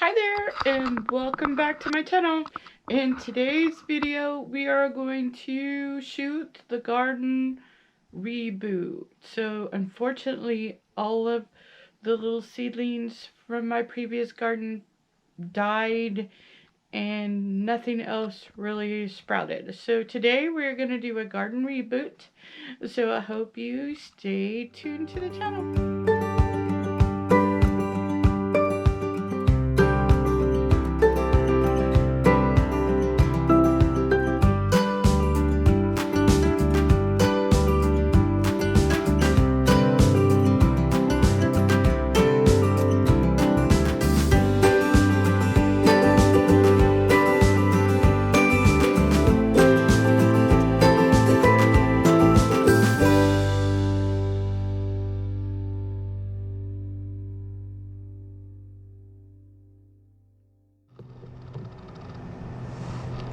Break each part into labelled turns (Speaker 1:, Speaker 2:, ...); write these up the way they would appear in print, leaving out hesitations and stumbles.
Speaker 1: Hi there and welcome back to my channel. In today's video we are going to shoot the garden reboot. So unfortunately all of the little seedlings from my previous garden died and nothing else really sprouted. So today we're going to do a garden reboot. So I hope you stay tuned to the channel.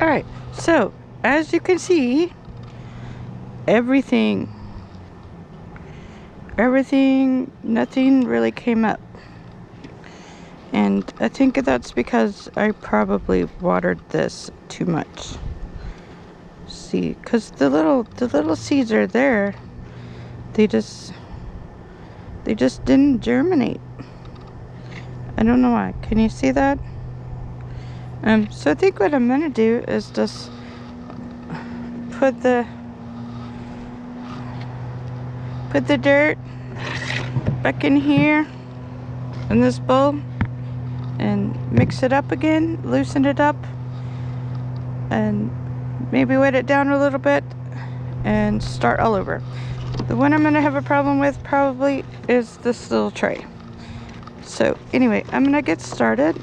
Speaker 1: Alright, so as you can see, everything, nothing really came up. And I think that's because I probably watered this too much. See, because the little seeds are there. They just didn't germinate. I don't know why. Can you see that? So I think what I'm gonna do is just put the dirt back in here in this bowl and mix it up again, loosen it up, and maybe wet it down a little bit and start all over. The one I'm gonna have a problem with probably is this little tray. So anyway, I'm gonna get started.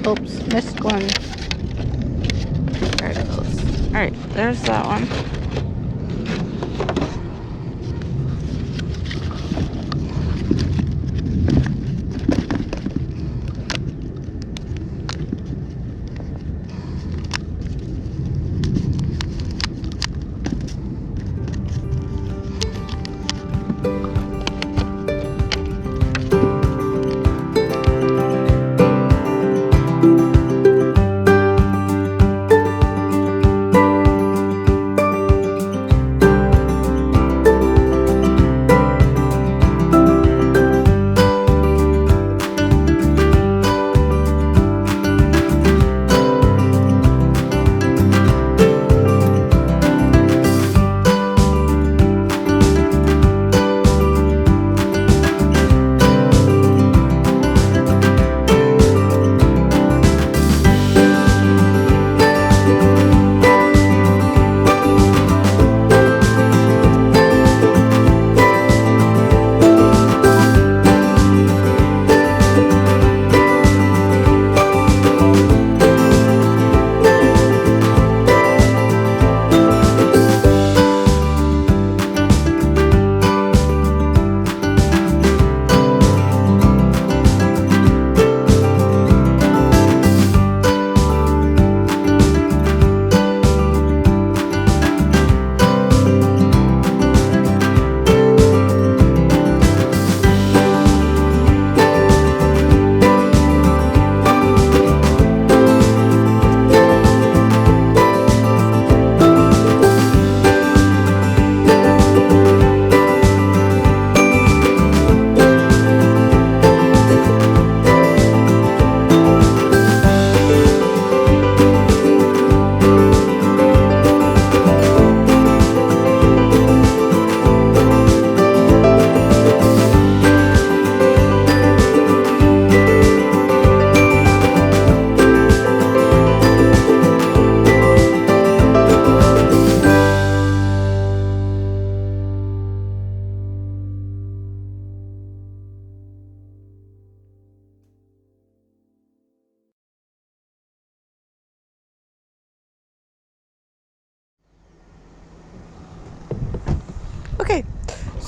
Speaker 1: Oops, missed one. There it goes. Alright, there's that one.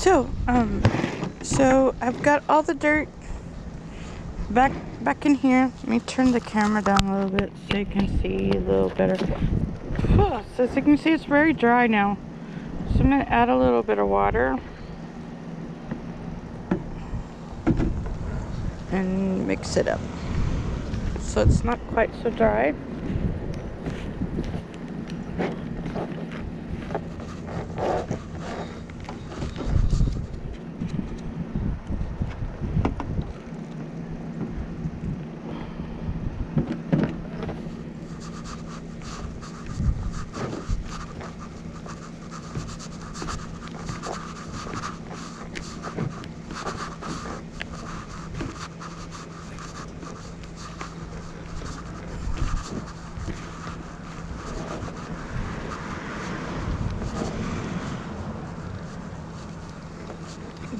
Speaker 1: So I've got all the dirt back in here. Let me turn the camera down a little bit so you can see a little better. So as you can see, it's very dry now. So I'm gonna add a little bit of water and mix it up so it's not quite so dry.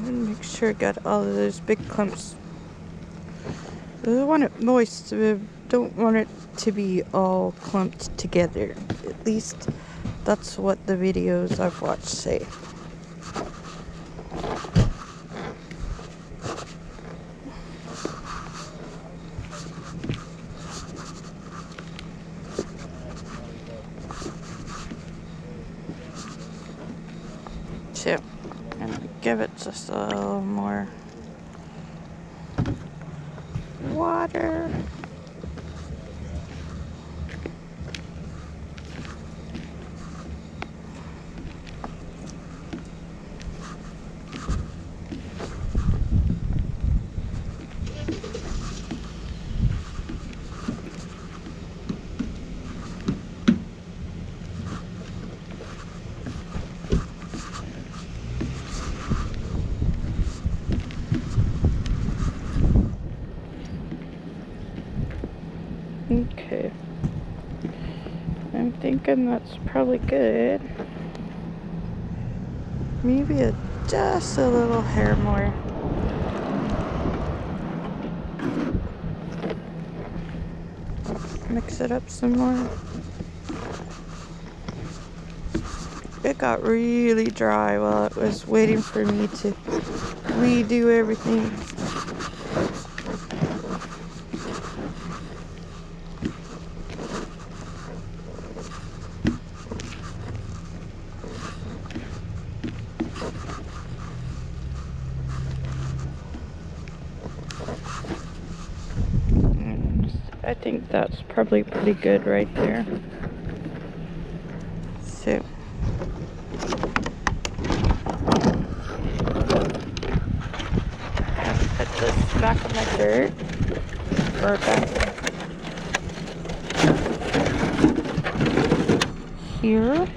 Speaker 1: And make sure I got all of those big clumps. I want it moist, don't want it to be all clumped together. At least that's what the videos I've watched say. So, I'm gonna give it just a little more water. Okay, I'm thinking that's probably good. Maybe just a little hair more. Mix it up some more. It got really dry while it was waiting for me to redo everything. I think that's probably pretty good right there. So I'll put this back on my dirt, or back here.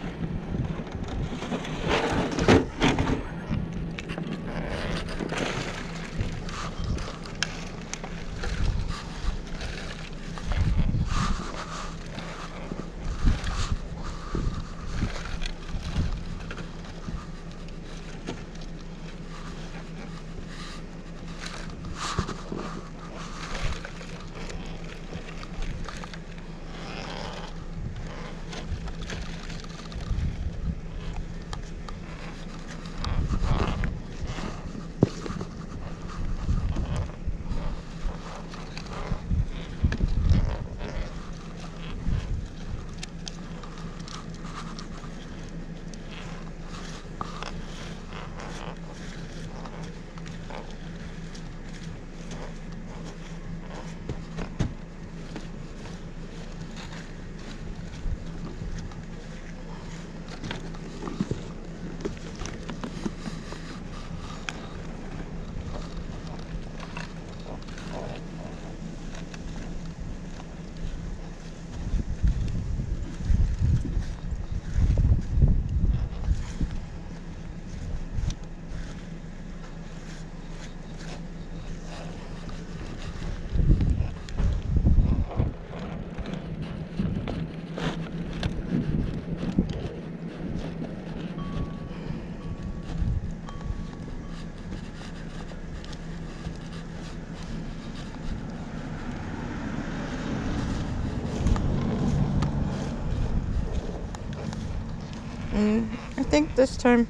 Speaker 1: I think this time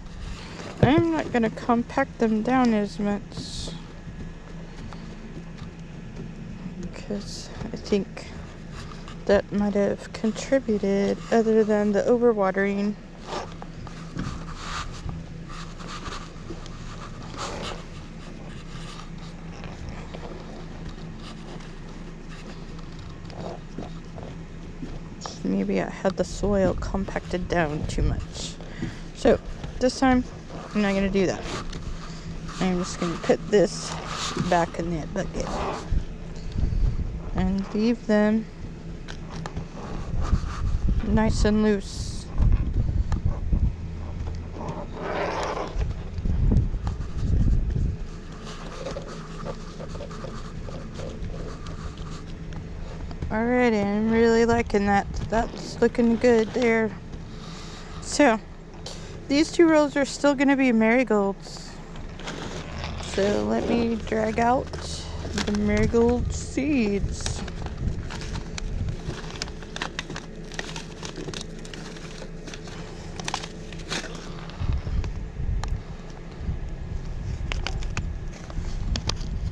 Speaker 1: I'm not going to compact them down as much, because I think that might have contributed, other than the overwatering. Maybe I had the soil compacted down too much. So this time I'm not going to do that. I'm just going to put this back in that bucket and leave them nice and loose. Alrighty, I'm really liking that. That's looking good there. So these 2 rows are still going to be marigolds. So let me drag out the marigold seeds.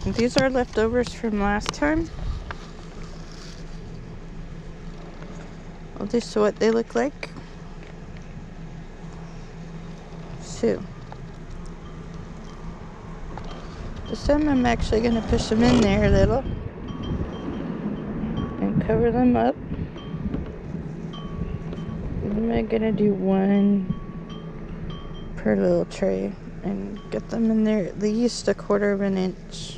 Speaker 1: These are leftovers from last time. This is what they look like. So this time I'm actually going to push them in there a little and cover them up. And I'm going to do 1 per little tray and get them in there at least 1/4 of an inch.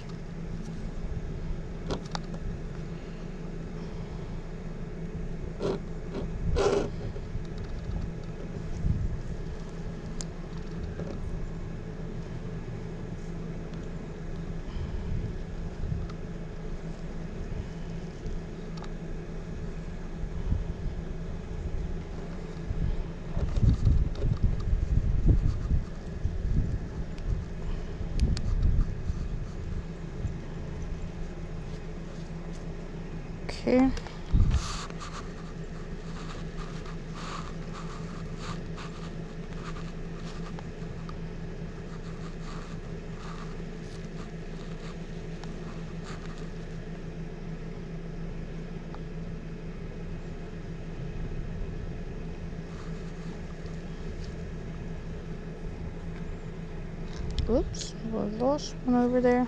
Speaker 1: Okay. Oops, I lost one over there.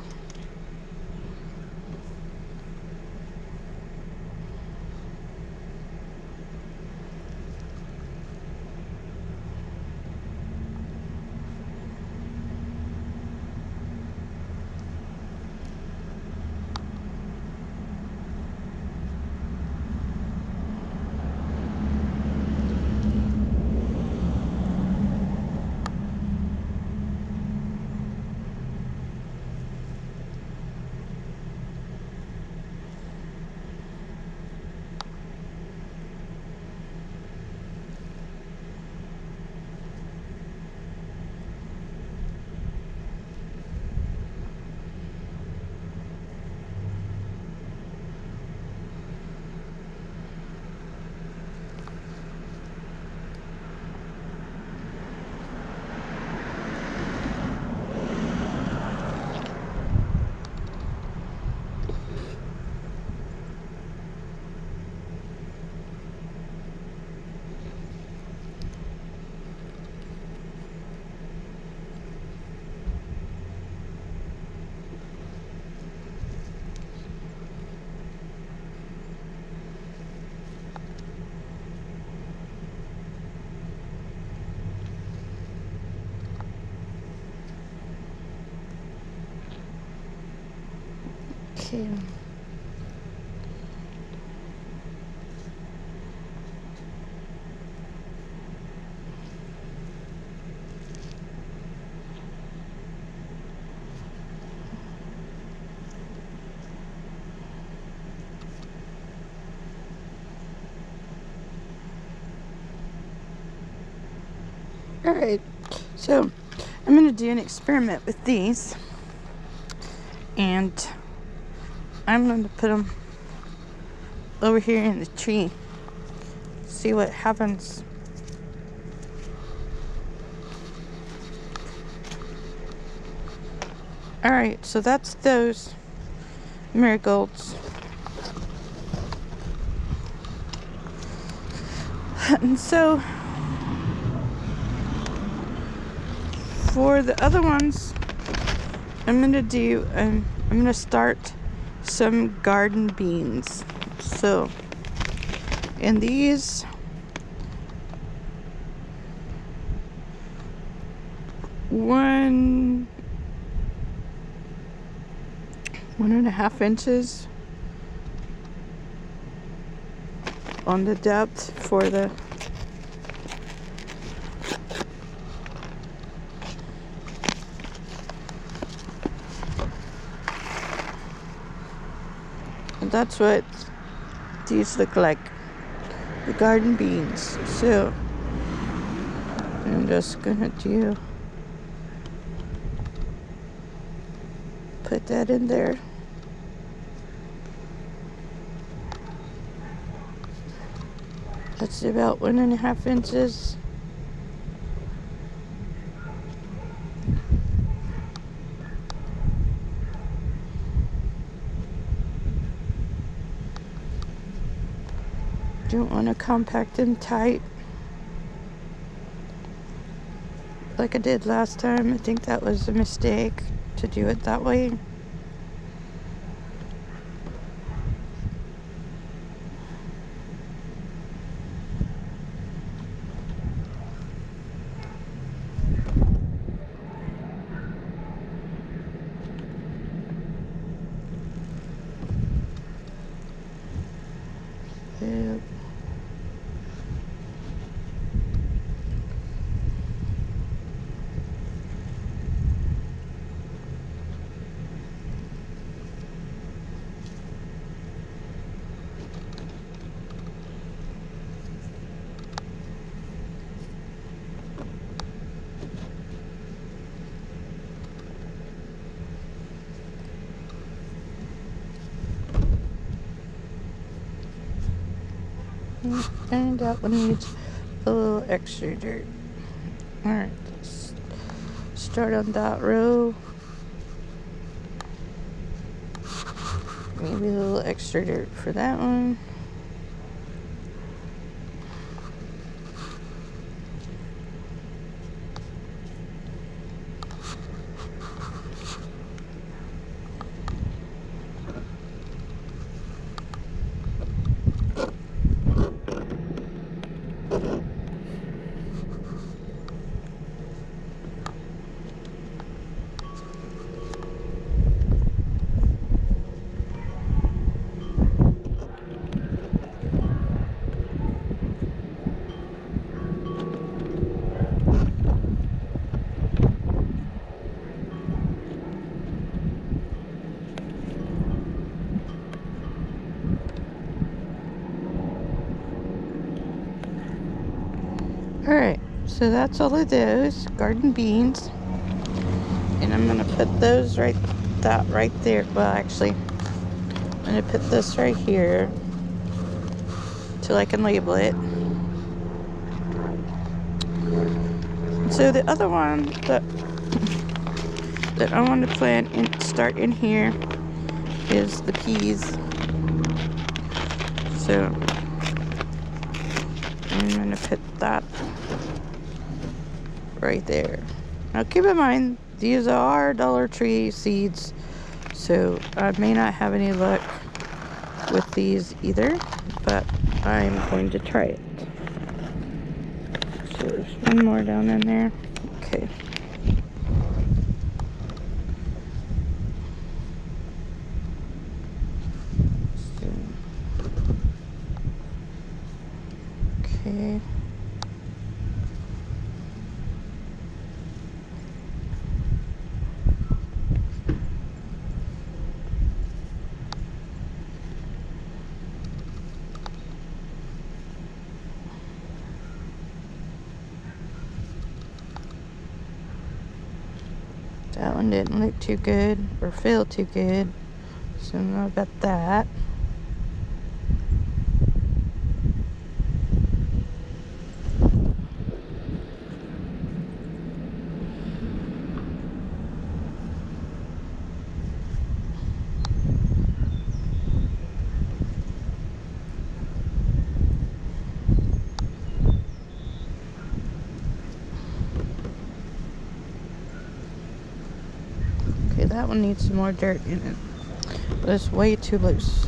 Speaker 1: Okay. Alright, so I'm going to do an experiment with these, and I'm going to put them over here in the tree, see what happens. Alright, so that's those marigolds. And so for the other ones, I'm gonna start some garden beans. So, and these, 1.5 inches on the depth for the and that's what these look like, the garden beans. So I'm just gonna put that in there. That's about 1.5 inches. Don't want to compact them tight like I did last time. I think that was a mistake to do it that way. Yep. And that one needs a little extra dirt. Alright, let's start on that row. Maybe a little extra dirt for that one. Alright, so that's all of those garden beans. And I'm going to put those right there. Well, actually, I'm going to put this right here till I can label it. So the other one that I want to plant and start in here is the peas. So I'm going to put that right there. Now keep in mind, these are Dollar Tree seeds, so I may not have any luck with these either, but I'm going to try it. So there's one more down in there. Okay. Okay. That one didn't look too good or feel too good, so I'm not about that. that one needs some more dirt in it. But it's way too loose.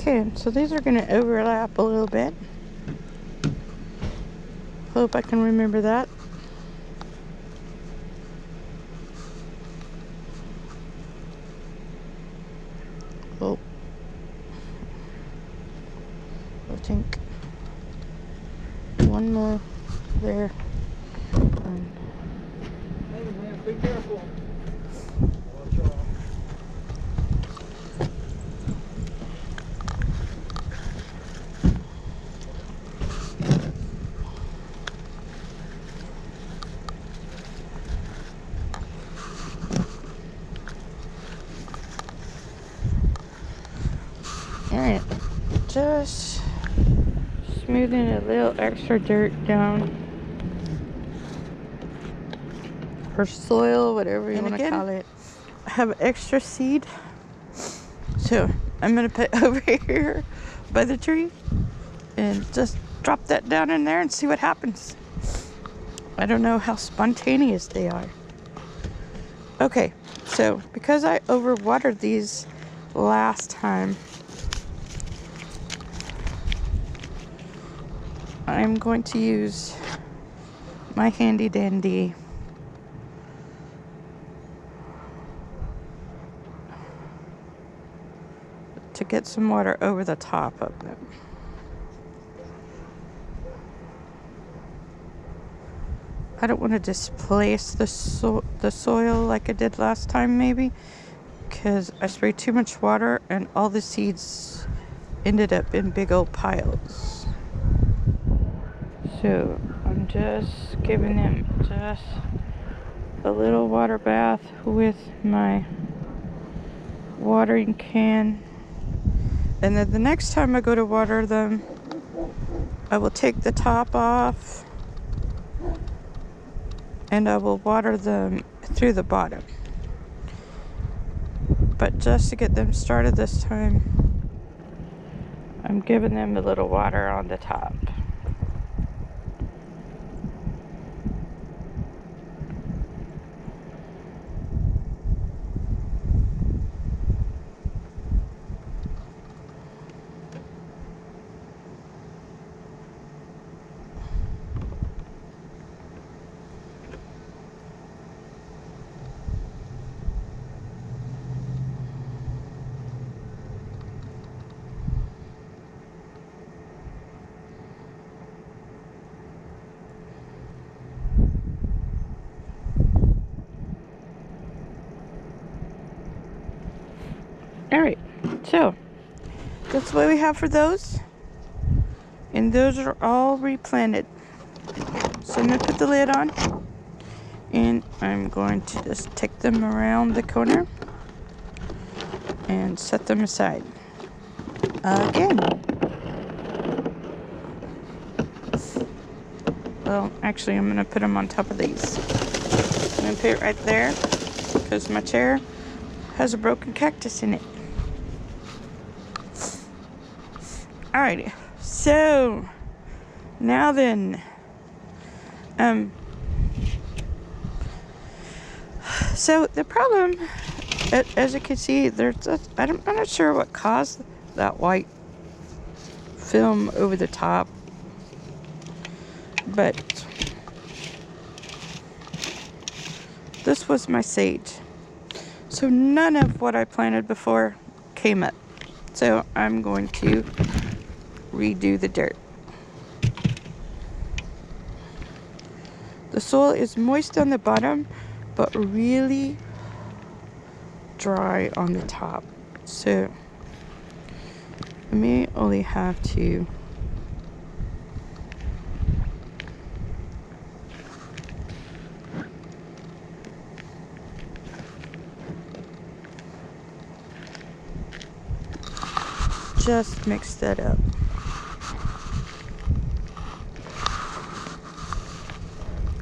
Speaker 1: Okay, so these are going to overlap a little bit. Hope I can remember that. Oh, I think one more there.
Speaker 2: Hey man, be careful.
Speaker 1: Alright, just smoothing a little extra dirt down, or soil, whatever you want to call it. I have extra seed, so I'm going to put over here by the tree and just drop that down in there and see what happens. I don't know how spontaneous they are. Okay, so because I overwatered these last time, I'm going to use my handy dandy to get some water over the top of them. I don't want to displace the soil like I did last time, maybe, because I sprayed too much water and all the seeds ended up in big old piles. So I'm just giving them just a little water bath with my watering can. And then the next time I go to water them, I will take the top off and I will water them through the bottom. But just to get them started this time, I'm giving them a little water on the top. Alright, so that's what we have for those. And those are all replanted. So I'm going to put the lid on. And I'm going to just take them around the corner and set them aside. Again. Well, actually I'm going to put them on top of these. I'm going to put it right there because my chair has a broken cactus in it. Alrighty, so now then, so the problem, as you can see, I'm not sure what caused that white film over the top, but this was my sage. So none of what I planted before came up. So I'm going to redo the dirt. The soil is moist on the bottom, but really dry on the top. So I may only have to just mix that up.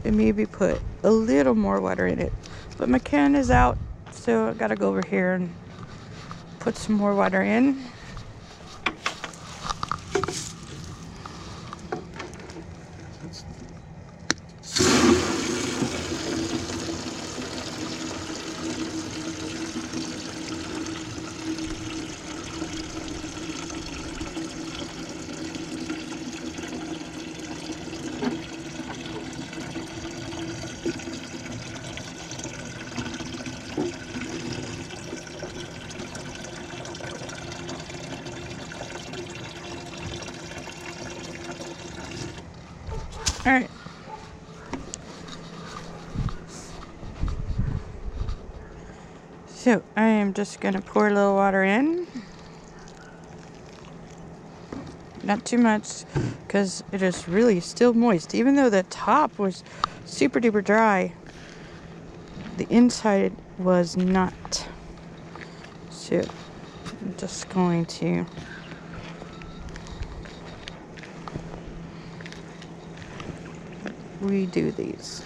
Speaker 1: And maybe put a little more water in it. But my can is out, so I gotta go over here and put some more water in. All right. So I am just gonna pour a little water in. Not too much, because it is really still moist. Even though the top was super duper dry, the inside was not. So I'm just going to redo these.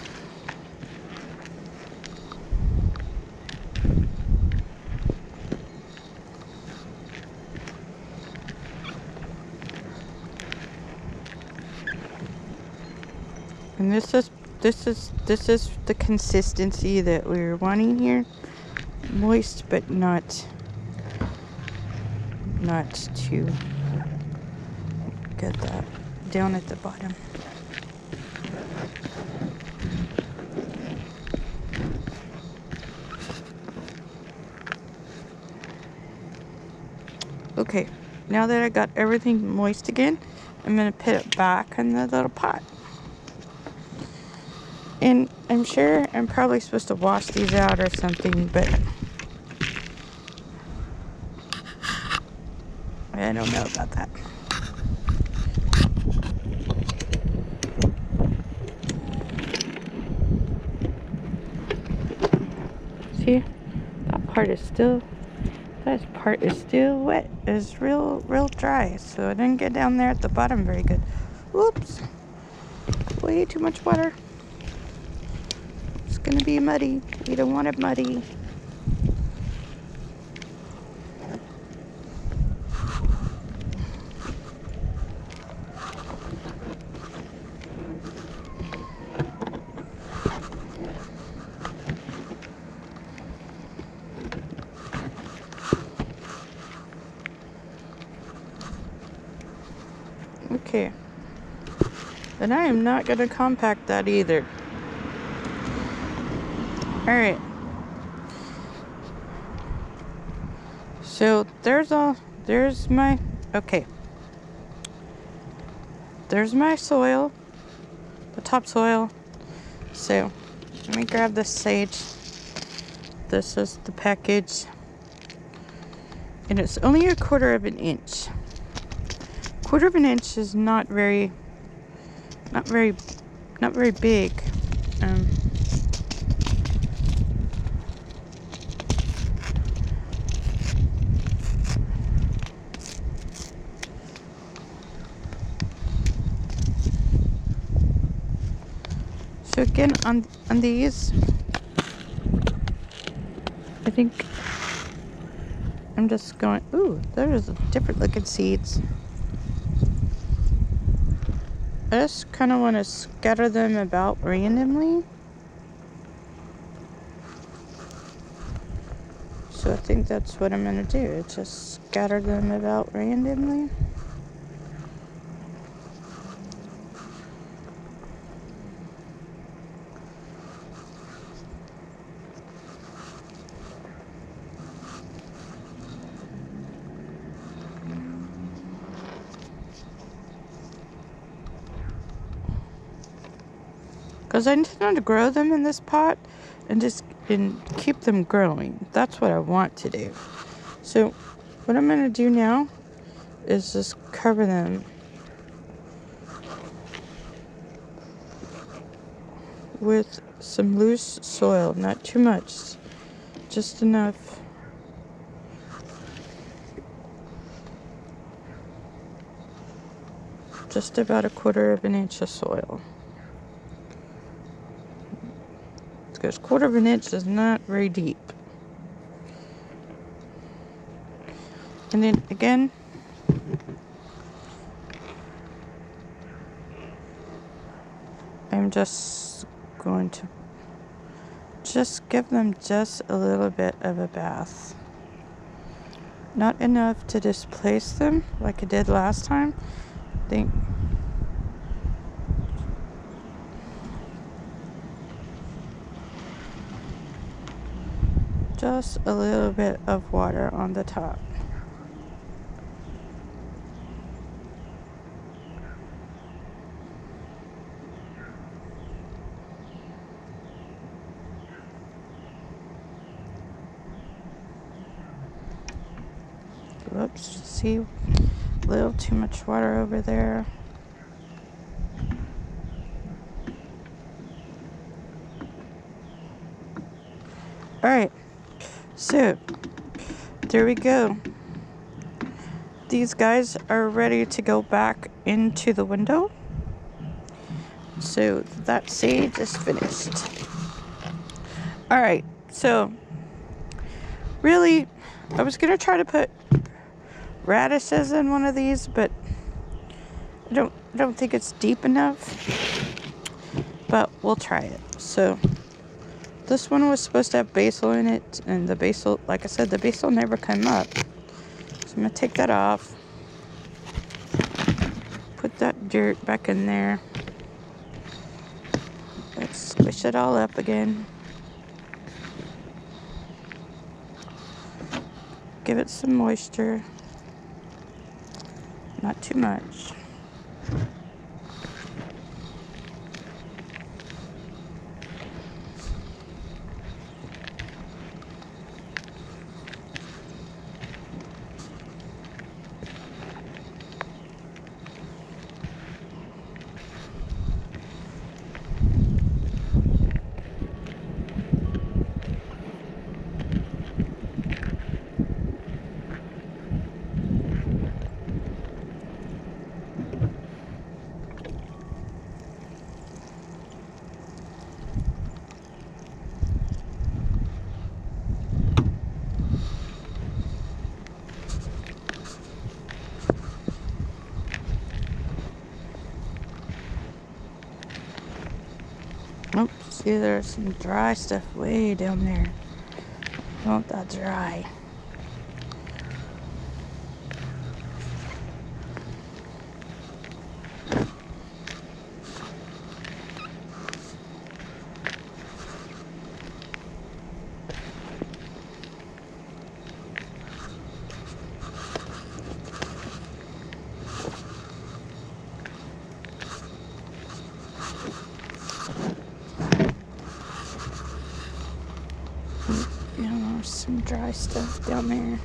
Speaker 1: And this is the consistency that we're wanting here. Moist, but not too. Get that down at the bottom. Okay, now that I got everything moist again, I'm gonna put it back in the little pot. And I'm sure I'm probably supposed to wash these out or something, but I don't know about that. See, that part is still wet. It's real dry, so I didn't get down there at the bottom very good. Whoops, way too much water. It's gonna be muddy. We don't want it muddy. Okay. And I am not going to compact that either. Alright. So there's my soil. The topsoil. So let me grab this sage. This is the package. And it's only 1/4 of an inch. 1/4 of an inch is not very big. So again, on these, I think I'm just going, ooh, there's different looking seeds. I just kind of want to scatter them about randomly. So I think that's what I'm going to do. Just scatter them about randomly. because I intend to grow them in this pot and keep them growing. That's what I want to do. So what I'm going to do now is just cover them with some loose soil, not too much, just enough. Just about 1/4 of an inch of soil. Because 1/4 of an inch is not very deep. And then again, I'm just going to give them just a little bit of a bath. Not enough to displace them like I did last time. I think just a little bit of water on the top. Whoops, see, a little too much water over there. Alright, so there we go. These guys are ready to go back into the window. So that sage is finished. Alright, so really, I was going to try to put radishes in one of these, but I don't think it's deep enough. But we'll try it. So this one was supposed to have basil in it, and the basil, like I said, the basil never came up. So I'm going to take that off. Put that dirt back in there. Let's squish it all up again. Give it some moisture. Not too much. Oops, see, there's some dry stuff way down there. I want that dry. There's some dry stuff down there.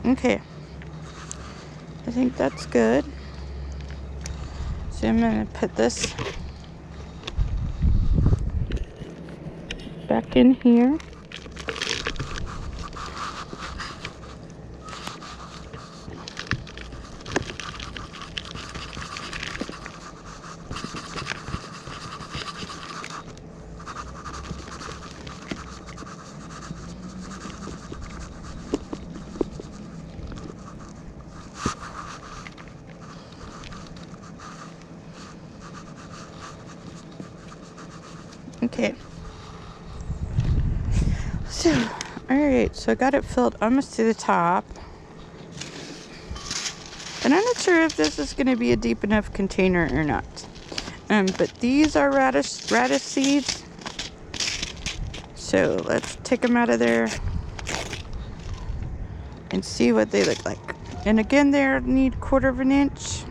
Speaker 1: Okay, I think that's good. So I'm going to put this back in here. Okay. So, alright, so I got it filled almost to the top. And I'm not sure if this is going to be a deep enough container or not. But these are radish seeds. So let's take them out of there and see what they look like. And again, they need 1/4 of an inch.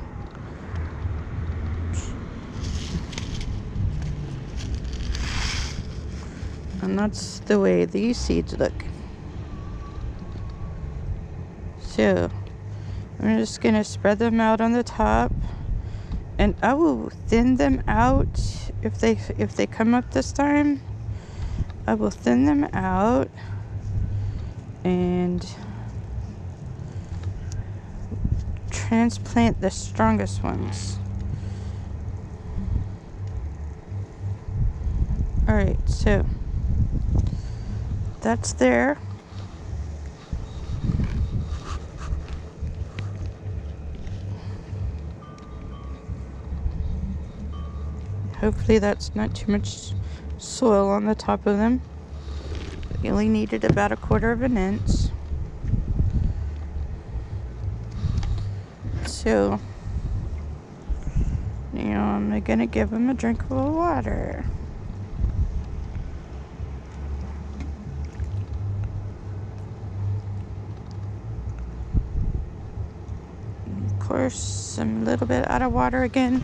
Speaker 1: And that's the way these seeds look. So I'm just gonna spread them out on the top, and I will thin them out if they come up this time. I will thin them out and transplant the strongest ones. Alright, so that's there. Hopefully that's not too much soil on the top of them. We only needed about 1/4 of an inch. So now I'm gonna give them a drink of water. Of course, I'm a little bit out of water again.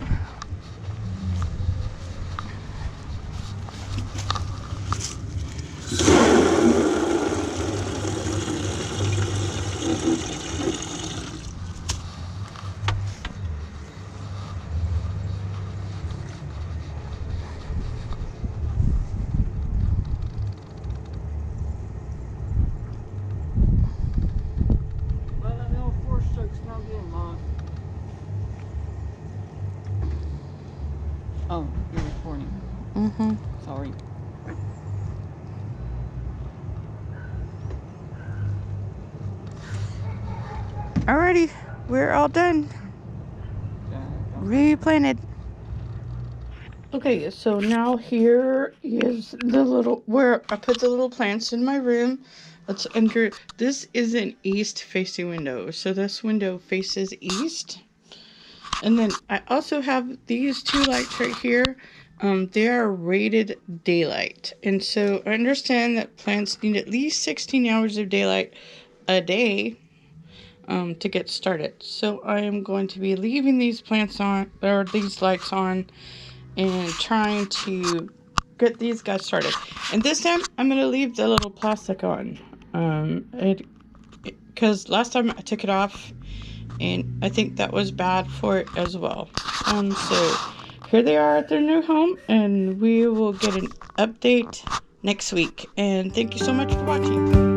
Speaker 2: Oh, you're recording.
Speaker 1: Mm-hmm.
Speaker 2: Sorry.
Speaker 1: Alrighty, we're all done. Replanted. Okay, so now here is the little, where I put the little plants in my room. Let's enter. This is an east facing window, so this window faces east. And then I also have these 2 lights right here. They are rated daylight. And so I understand that plants need at least 16 hours of daylight a day to get started. So I am going to be leaving these plants on, or these lights on, and trying to get these guys started. And this time I'm going to leave the little plastic on. Because last time I took it off, and I think that was bad for it as well. So here they are at their new home, and we will get an update next week. And thank you so much for watching.